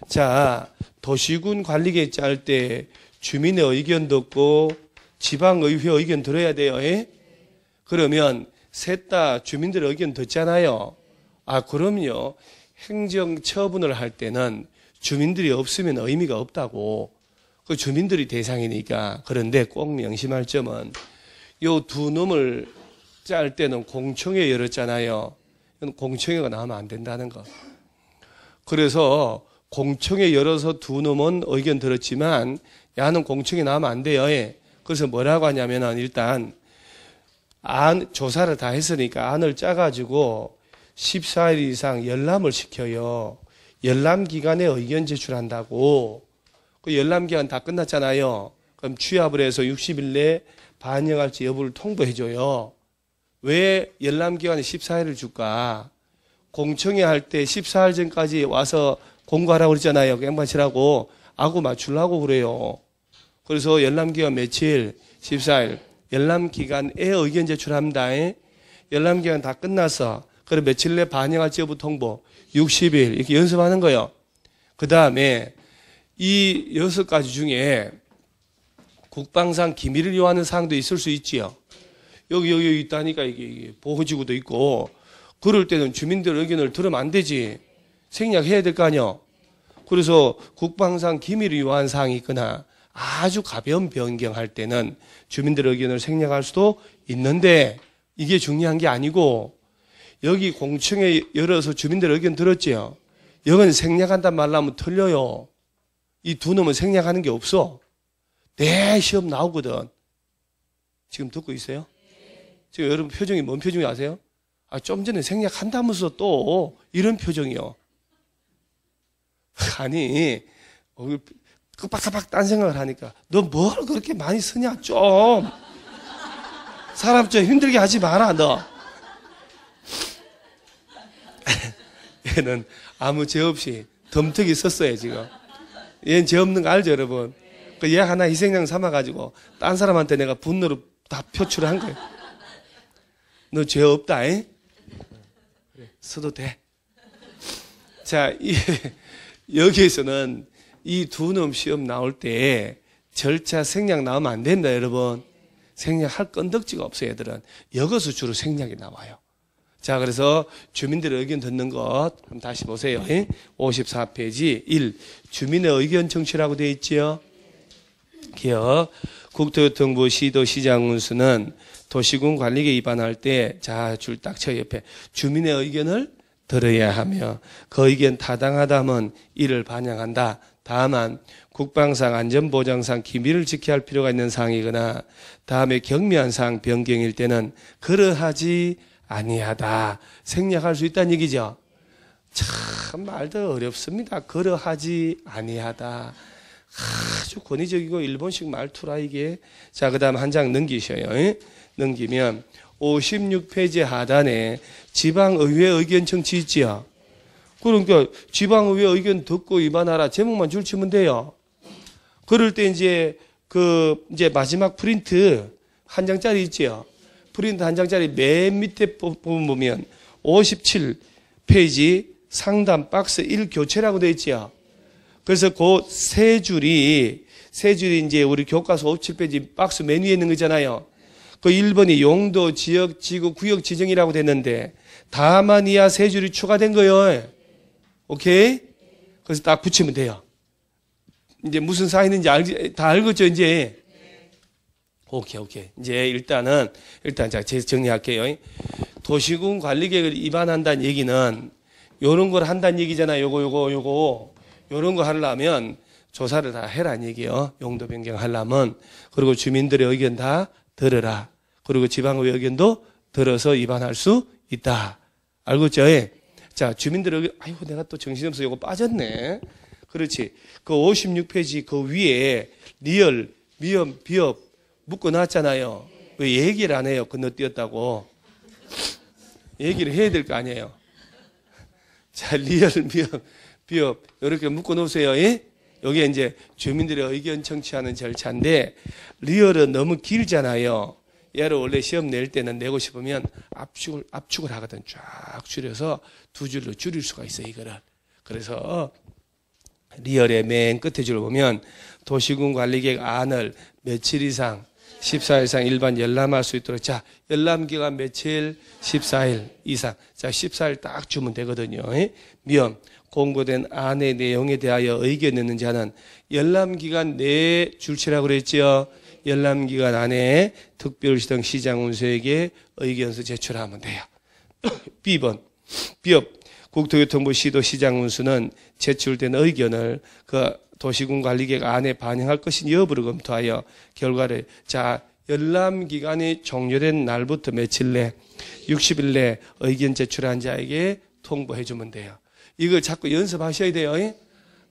자, 도시군 관리계획 짤 때 주민의 의견 듣고 지방의회 의견 들어야 돼요. 그러면 셋 다 주민들의 의견 듣잖아요. 아, 그럼요. 행정처분을 할 때는 주민들이 없으면 의미가 없다고. 그 주민들이 대상이니까. 그런데 꼭 명심할 점은 요 두 놈을 짤 때는 공청회 열었잖아요. 공청회가 나오면 안 된다는 거. 그래서 공청회 열어서 두 놈은 의견 들었지만 야는 공청회 나오면 안 돼요. 그래서 뭐라고 하냐면은 일단 조사를 다 했으니까 안을 짜가지고 14일 이상 열람을 시켜요. 열람 기간에 의견 제출한다고. 그 열람 기간 다 끝났잖아요. 그럼 취합을 해서 60일 내에 반영할지 여부를 통보해줘요. 왜 열람 기간에 14일을 줄까? 공청회 할 때 14일 전까지 와서 공고하라고 그랬잖아요. 깽판치라고. 아고 맞추려고 그래요. 그래서 열람 기간 며칠? 14일. 열람 기간에 의견 제출합니다. 열람 기간 다 끝나서 그래 며칠 내 반영할지 여부 통보 60일 이렇게 연습하는 거예요. 그 다음에 이 6가지 중에 국방상 기밀을 요하는 사항도 있을 수 있지요. 여기 있다니까 이게 보호지구도 있고 그럴 때는 주민들 의견을 들으면 안 되지. 생략해야 될 거 아니요. 그래서 국방상 기밀을 요한 사항이 있거나 아주 가벼운 변경할 때는 주민들 의견을 생략할 수도 있는데 이게 중요한 게 아니고 여기 공청회 열어서 주민들 의견 들었지요. 여기는 생략한단 말로 하면 틀려요. 이 두 놈은 생략하는 게 없어. 내 시험 나오거든. 지금 듣고 있어요? 지금 여러분 표정이 뭔 표정이 아세요? 아, 좀 전에 생략한다면서 또 이런 표정이요. 아니 끄박끄박 딴 생각을 하니까 너 뭘 그렇게 많이 쓰냐 좀. 사람 좀 힘들게 하지 마라 너. 얘는 아무 죄 없이 덤터기 썼어요 지금. 얘는 죄 없는 거 알죠 여러분. 그 얘 하나 희생양 삼아가지고 딴 사람한테 내가 분노로 다 표출한 거예요. 너 죄 없다. 그래, 써도 돼. 자, 여기에서는 이 두 놈 시험 나올 때 절차 생략 나오면 안 된다 여러분. 생략할 건덕지가 없어요 얘들은. 여기서 주로 생략이 나와요. 자, 그래서 주민들의 의견 듣는 것 한번 다시 보세요. 54페이지 1. 주민의 의견 청취라고 되어 있지요. 기억. 국토교통부 시도시장 운수는 도시군 관리계 위반할 때 자, 줄 딱 쳐 옆에 주민의 의견을 들어야 하며 그 의견 타당하다면 이를 반영한다. 다만 국방상 안전보장상 기밀을 지켜야 할 필요가 있는 사항이거나 다음에 경미한 사항 변경일 때는 그러하지 아니하다 생략할 수 있다는 얘기죠. 참 말도 어렵습니다. 그러하지 아니하다. 아주 권위적이고 일본식 말투라 이게. 자, 그 다음 한 장 넘기셔요. 넘기면 56페이지 하단에 지방의회 의견 청취 있지요. 그러니까 지방의회 의견 듣고 위반하라 제목만 줄치면 돼요. 그럴 때 이제 이제 마지막 프린트 한 장짜리 있지요. 프린트 한 장짜리 맨 밑에 부분 보면 57페이지 상단 박스 1 교체라고 되어 있지요. 그래서 그 세 줄이 이제 우리 교과서 57페이지 박스 맨 위에 있는 거잖아요. 그 1번이 용도, 지역, 지구, 구역 지정이라고 됐는데 다만 이하 세 줄이 추가된 거예요. 오케이? 그래서 딱 붙이면 돼요. 이제 무슨 사인인지 다 알겠죠, 이제? 오케이. 이제 일단 자, 제가 정리할게요. 도시군 관리계획을 위반한다는 얘기는 요런 걸 한다는 얘기잖아요. 요런 거 하려면 조사를 다 해라는 얘기예요. 용도 변경하려면. 그리고 주민들의 의견 다 들어라. 그리고 지방의회 의견도 들어서 위반할 수 있다. 알겠죠? 자, 주민들의 의견, 아이고, 내가 또 정신없어. 요거 빠졌네. 그렇지. 그 56페이지 그 위에 리얼, 미연, 비업 묶어 놨잖아요. 왜 얘기를 안 해요? 건너뛰었다고. 얘기를 해야 될 거 아니에요. 자, 리얼, 미연, 비업 이렇게 묶어 놓으세요. 여기에 이제 주민들의 의견 청취하는 절차인데 리얼은 너무 길잖아요. 얘를 원래 시험 낼 때는 내고 싶으면 압축을 하거든. 쫙 줄여서 두 줄로 줄일 수가 있어요, 이거를. 그래서 리얼의 맨 끝에 줄 보면 도시군 관리계획 안을 며칠 이상 14일 이상 일반 열람할 수 있도록. 자, 열람기간 며칠? 14일 이상. 자, 14일 딱 주면 되거든요. 미연 공고된 안의 내용에 대하여 의견 내는 자는 열람기간 내에 줄치라고 그랬죠. 열람기간 안에 특별시 등 시장운수에게 의견서 제출하면 돼요. B번 비업 국토교통부 시도 시장운수는 제출된 의견을 그 도시군 관리계획 안에 반영할 것인 여부를 검토하여 결과를. 자, 열람기간이 종료된 날부터 며칠 내 60일 내 의견 제출한 자에게 통보해 주면 돼요. 이걸 자꾸 연습하셔야 돼요.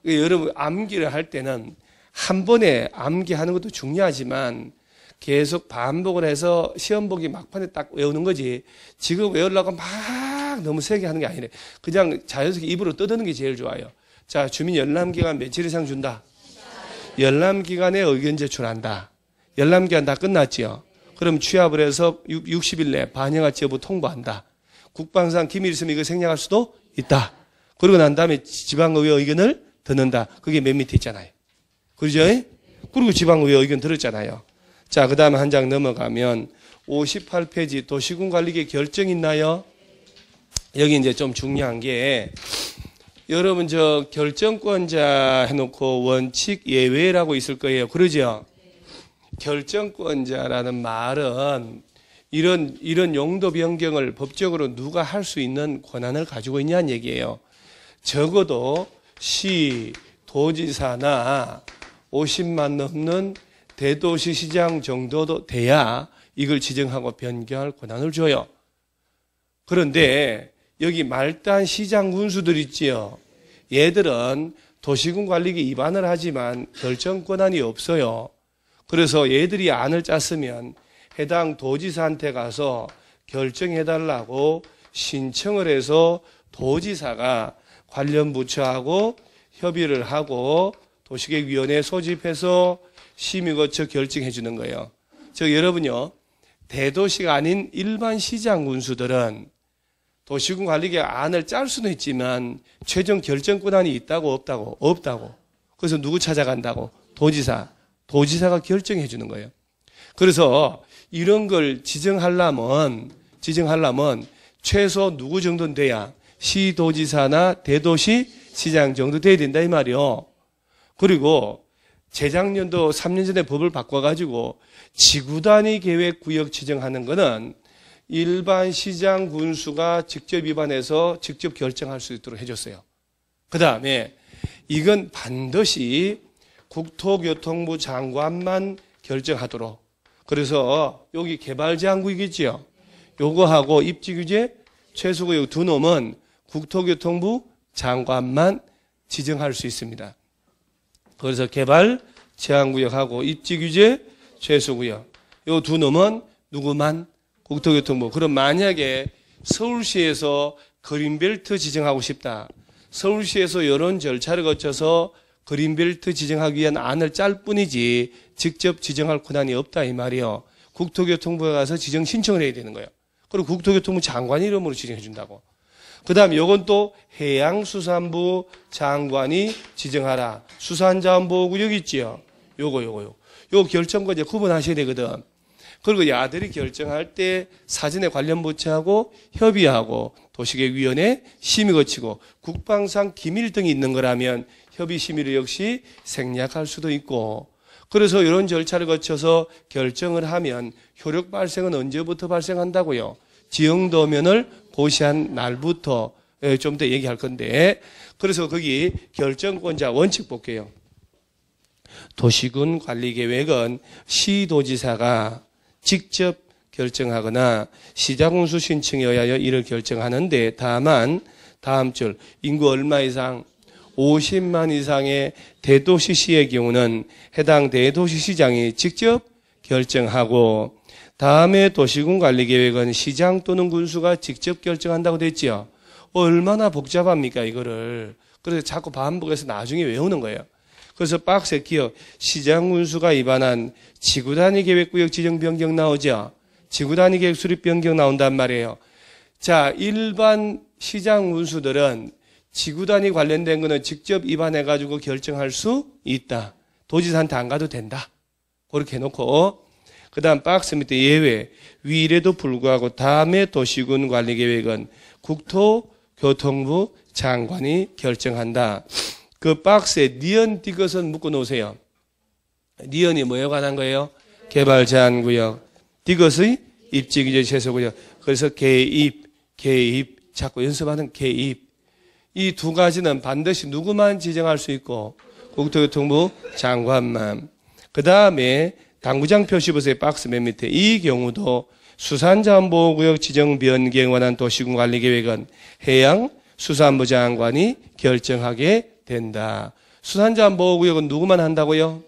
여러분 암기를 할 때는 한 번에 암기하는 것도 중요하지만 계속 반복을 해서 시험 보기 막판에 딱 외우는 거지. 지금 외우려고 막 너무 세게 하는 게 아니래. 그냥 자연스럽게 입으로 떠드는 게 제일 좋아요. 자, 주민 열람기간 며칠 이상 준다. 열람기간에 의견 제출한다. 열람기간 다 끝났지요. 그럼 취합을 해서 60일 내 반영할지 여부 통보한다. 국방상 기밀 있으면 이거 생략할 수도 있다. 그러고 난 다음에 지방의회 의견을 듣는다. 그게 맨 밑에 있잖아요. 그러죠? 그리고 지방의회 의견 들었잖아요. 자, 그 다음에 한 장 넘어가면 58페이지 도시군 관리계 결정 있나요? 여기 이제 좀 중요한 게 여러분 저 결정권자 해놓고 원칙 예외라고 있을 거예요. 그러죠? 결정권자라는 말은 이런 용도 변경을 법적으로 누가 할 수 있는 권한을 가지고 있냐는 얘기예요. 적어도 시, 도지사나 50만 넘는 대도시시장 정도도 돼야 이걸 지정하고 변경할 권한을 줘요. 그런데 여기 말단 시장 군수들 있지요. 얘들은 도시군 관리계 위반을 하지만 결정 권한이 없어요. 그래서 얘들이 안을 짰으면 해당 도지사한테 가서 결정해달라고 신청을 해서 도지사가 관련 부처하고 협의를 하고 도시계획위원회 소집해서 심의 거쳐 결정해 주는 거예요. 즉 여러분요, 대도시가 아닌 일반 시장 군수들은 도시군 관리계획 안을 짤 수는 있지만 최종 결정 권한이 있다고 없다고. 그래서 누구 찾아간다고? 도지사가 결정해 주는 거예요. 그래서 이런 걸 지정하려면 최소 누구 정도는 돼야 시도지사나 대도시 시장 정도 돼야 된다 이 말이요. 그리고 재작년도 3년 전에 법을 바꿔가지고 지구 단위 계획 구역 지정하는 거는 일반 시장 군수가 직접 위반해서 직접 결정할 수 있도록 해줬어요. 그 다음에 이건 반드시 국토교통부 장관만 결정하도록. 그래서 여기 개발제한구역이지요. 요거하고 입지규제, 최수구역 두 놈은 국토교통부 장관만 지정할 수 있습니다. 그래서 개발 제한구역하고 입지규제, 최수구역 요 두 놈은 누구만? 국토교통부. 그럼 만약에 서울시에서 그린벨트 지정하고 싶다. 서울시에서 이런 절차를 거쳐서 그린벨트 지정하기 위한 안을 짤 뿐이지 직접 지정할 권한이 없다 이 말이요. 국토교통부에 가서 지정 신청을 해야 되는 거예요. 그리고 국토교통부 장관 이름으로 지정해 준다고. 그 다음 요건 또 해양수산부 장관이 지정하라. 수산자원보호구역 있지요. 요거 결정권 이제 구분하셔야 되거든. 그리고 야들이 결정할 때 사전에 관련 부처하고 협의하고 도시계획위원회 심의 거치고 국방상 기밀 등이 있는 거라면 협의 심의를 역시 생략할 수도 있고, 그래서 이런 절차를 거쳐서 결정을 하면 효력 발생은 언제부터 발생한다고요? 지형도면을 고시한 날부터 좀 더 얘기할 건데, 그래서 거기 결정권자 원칙 볼게요. 도시군 관리계획은 시도지사가 직접 결정하거나 시장군수 신청에 의하여 이를 결정하는데, 다만 다음 줄 인구 얼마 이상 50만 이상의 대도시시의 경우는 해당 대도시시장이 직접 결정하고, 다음에 도시군 관리계획은 시장 또는 군수가 직접 결정한다고 됐지요. 얼마나 복잡합니까 이거를. 그래서 자꾸 반복해서 나중에 외우는 거예요. 그래서 박스에 기억, 시장 군수가 위반한 지구단위 계획구역 지정 변경 나오죠. 지구단위 계획 수립 변경 나온단 말이에요. 자, 일반 시장 군수들은 지구단위 관련된 거는 직접 위반해가지고 결정할 수 있다. 도지사한테 안 가도 된다. 그렇게 해놓고, 그 다음 박스 밑에 예외, 위례도 불구하고 다음에 도시군 관리계획은 국토교통부 장관이 결정한다. 그 박스에 니언 띠것은 묶어 놓으세요. 니언이 뭐에 관한 거예요? 개발 제한구역. 띠것의 입지규제 최소구역. 그래서 개입 자꾸 연습하는 개입. 이 두 가지는 반드시 누구만 지정할 수 있고 국토교통부 장관만. 그 다음에 당구장 표시 보세요. 박스 맨 밑에. 이 경우도 수산자원보호구역 지정 변경에 관한 도시군 관리계획은 해양수산부 장관이 결정하게 된다. 수산자원보호구역은 누구만 한다고요?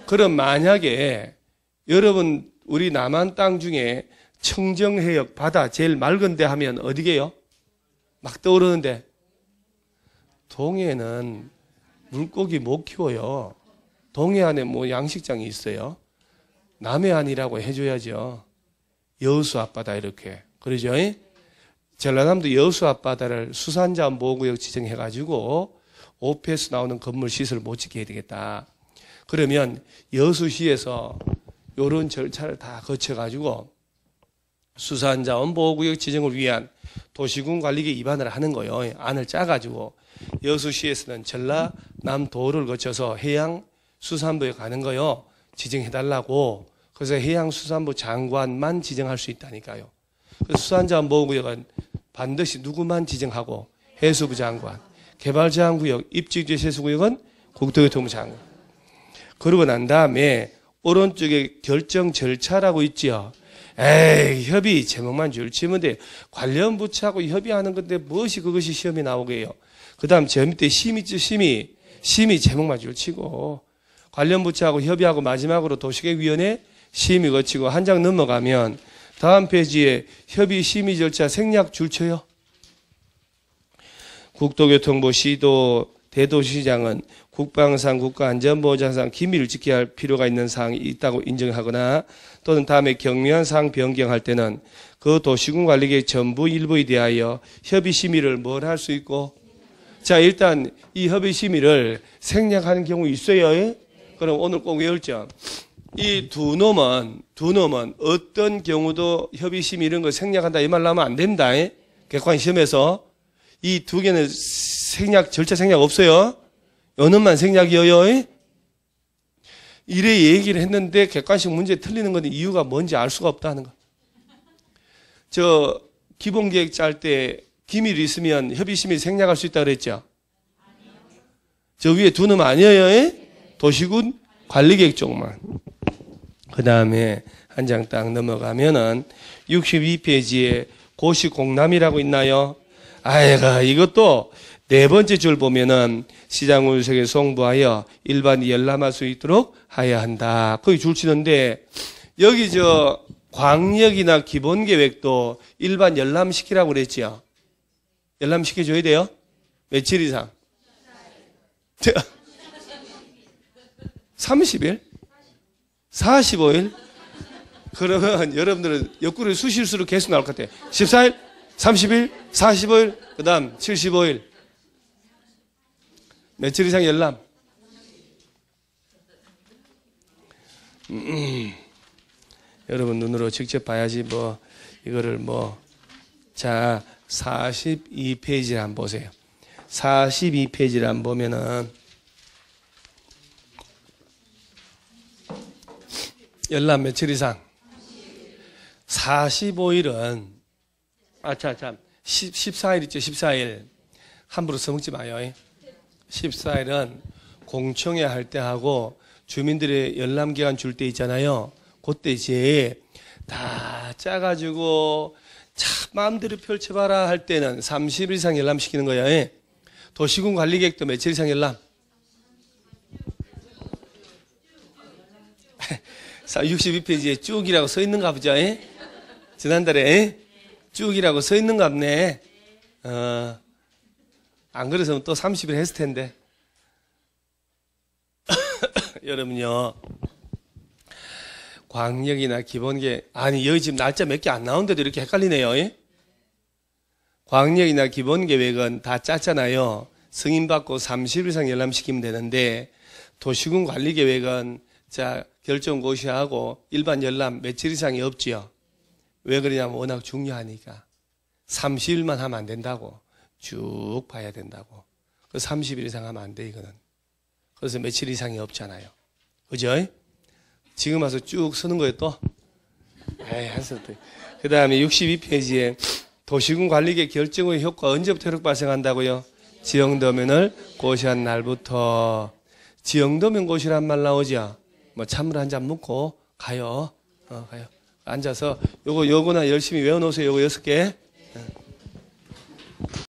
그럼 만약에 여러분 우리 남한 땅 중에 청정해역 바다 제일 맑은데 하면 어디게요? 막 떠오르는데, 동해는 물고기 못 키워요. 동해안에 뭐 양식장이 있어요. 남해안이라고 해줘야죠. 여수 앞바다 이렇게. 그러죠? 전라남도 여수 앞바다를 수산자원보호구역 지정해가지고 OPS 나오는 건물 시설 못 짓게 해야 되겠다. 그러면 여수시에서 이런 절차를 다 거쳐가지고 수산자원보호구역 지정을 위한 도시군 관리계 위반을 하는 거예요. 안을 짜가지고 여수시에서는 전라남도를 거쳐서 해양수산부에 가는 거요. 지정해달라고. 그래서 해양수산부 장관만 지정할 수 있다니까요. 그래서 수산자원보호구역은 반드시 누구만 지정하고 해수부 장관, 개발제한구역, 입지규제 세수구역은 국토교통부 장관. 그러고 난 다음에 오른쪽에 결정 절차라고 있지요. 에이, 협의 제목만 줄치면 돼. 관련 부처하고 협의하는 건데 무엇이 그것이 시험에 나오게요. 그 다음 저 밑에 심의 제목만 줄치고 관련 부처하고 협의하고 마지막으로 도시계획위원회 심의 거치고 한 장 넘어가면 다음 페이지에 협의 심의 절차 생략 줄쳐요. 국토교통부 시도 대도시장은 국방상 국가안전보호자상 기밀을 지켜야 할 필요가 있는 사항이 있다고 인정하거나 또는 다음에 경미한 사항 변경할 때는 그 도시군 관리계획 전부 일부에 대하여 협의 심의를 뭘 할 수 있고, 자 일단 이 협의 심의를 생략하는 경우 있어요. 그럼 오늘 꼭 외울 점. 이 두 놈은 어떤 경우도 협의 심의 이런 거 생략한다 이 말 나오면 안 됩니다. 객관 시험에서 이 두 개는 절차 생략 없어요. 요 놈만 생략이에요. 이래 얘기를 했는데 객관식 문제 틀리는 건 이유가 뭔지 알 수가 없다는 거. 저 기본계획 짤 때 기밀이 있으면 협의 심의 생략할 수 있다 그랬죠. 저 위에 두 놈 아니에요? 도시군 관리계획 쪽만. 그 다음에 한 장 딱 넘어가면은 62페이지에 고시공람이라고 있나요? 아이가 이것도 네 번째 줄 보면은 시장 운석에 송부하여 일반이 열람할 수 있도록 하여야 한다. 거기 줄 치는데 여기 저 광역이나 기본계획도 일반 열람시키라고 그랬지요. 열람시켜줘야 돼요? 며칠 이상? 30일? 45일? 그러면 여러분들은 옆구리 수실수로 계속 나올 것 같아요. 14일? 30일? 45일? 그 다음 75일? 며칠 이상 열람? 여러분 눈으로 직접 봐야지 뭐 이거를 뭐. 자, 42페이지를 한번 보세요. 42페이지를 한번 보면은 열람 며칠 이상? 45일은 14일 있죠. 14일 함부로 써먹지 마요. 14일은 공청회 할 때 하고 주민들의 열람기간 줄 때 있잖아요. 그때 이제 다 짜가지고 참 마음대로 펼쳐봐라 할 때는 30일 이상 열람시키는 거예요. 도시군 관리계획도 며칠 이상 열람? 62페이지에 쭉이라고 써 있는가 보죠. 지난달에 쭉이라고 써 있는가 보네. 안 그래서 또 30일 했을 텐데. 여러분요, 광역이나 기본계획, 아니 여기 지금 날짜 몇 개 안 나오는데도 이렇게 헷갈리네요. 광역이나 기본계획은 다 짰잖아요. 승인받고 30일 이상 열람시키면 되는데 도시군 관리계획은 자 결정 고시하고 일반 열람 며칠 이상이 없지요. 왜 그러냐면 워낙 중요하니까 30일만 하면 안 된다고. 쭉 봐야 된다고. 그 30일 이상 하면 안 돼 이거는. 그래서 며칠 이상이 없잖아요. 그죠? 지금 와서 쭉 쓰는 거예요 또. 그 다음에 62페이지에 도시군 관리계 결정 후 효과 언제부터 효력 발생한다고요? 지형도면을 고시한 날부터. 지형도면 고시란 말 나오죠? 뭐 찬물 한 잔 먹고 가요. 가요. 앉아서 요거나 열심히 외워놓으세요. 요거 6개.